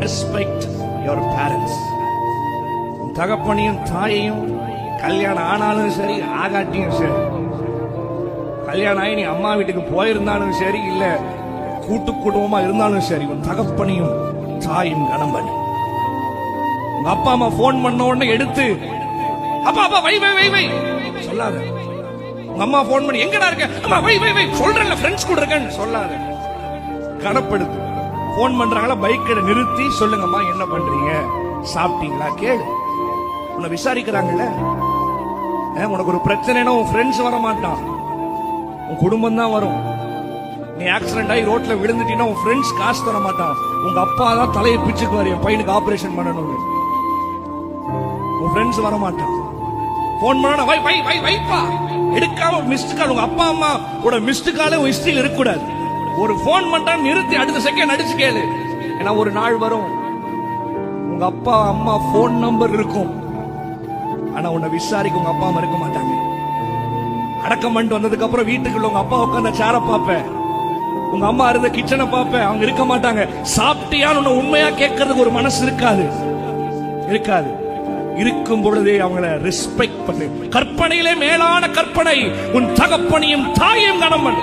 Respect your parents. உன் தகப்பனையும் தாயையும் கல்யாணம் ஆனாலும் சரி ஆகாட்டியும் சரி, கல்யாணம் ஆகி நீ அம்மா வீட்டுக்கு போயிருந்தாலும் சரி, இல்ல கூட்டு குடும்பமா இருந்தாலும் சரி, உன் தகப்பனையும் தாயும் கனம் பண்ணு. உங்க அப்பா அம்மா போன் பண்ண உடனே எடுத்து அப்பா அப்பா வை வை வை வை சொல்லாத. உங்க அம்மா போன் பண்ணி எங்கடா இருக்க, அம்மா வை வை வை சொல்றேன்ல ஃப்ரெண்ட்ஸ் கூட இருக்கேன்னு சொல்லாத. கனப்படுத்து. போன் பண்றாங்களா பைக்கை நிறுத்தி சொல்லுங்கம்மா என்ன பண்றீங்க, சாப்பிட்டீங்களா கேளு. உன்னை விசாரிக்கிறாங்கல்ல. உனக்கு ஒரு பிரச்சனைனா உன் ஃப்ரெண்ட்ஸ் வர மாட்டான், உன் குடும்பம் தான் வரும். நீ ஆக்சிடென்ட் ஆகி ரோட்ல விழுந்துட்டீங்கன்னா உன் ஃப்ரெண்ட்ஸ் காசு தர மாட்டான், உங்க அப்பா தான் தலையை பிச்சுக்குவாரு என் பையனுக்கு ஆபரேஷன் பண்ணணும். உன் ஃப்ரெண்ட்ஸ் வர மாட்டான். போன் பண்ணா வை வை வை வைப்பா எடுக்காம மிஸ்டு கால். உங்க அப்பா அம்மா கூட மிஸ்டு கால உன் ஹிஸ்டரியில் இருக்க கூடாது. ஒரு போன் பண்ணா நிறுத்தி அடுத்த செகண்ட் அடிச்சு கேளு. ஏன்னா ஒரு நாள் வரும் உங்க அப்பா அம்மா போன் நம்பர் இருக்கும், ஆனா உன்னை விசாரிக்க உங்க அப்பா அம்மா இருக்க மாட்டாங்க. அடக்கம் பண்ணிட்டு வந்ததுக்கு அப்புறம் வீட்டுக்குள்ள உங்க அப்பா உட்கார்ந்த சேர பாப்பேன், உங்க அம்மா இருந்த கிச்சனை பாப்பேன், அவங்க இருக்க மாட்டாங்க. சாப்பிட்டியான்னு உண்மையா கேட்கறதுக்கு ஒரு மனசு இருக்காது. இருக்கும் பொழுதே அவங்கள ரெஸ்பெக்ட் பண்ணு. கற்பனையிலே மேலான கற்பனை உன் தகப்பனையும் தாயையும் கனம் பண்ணு.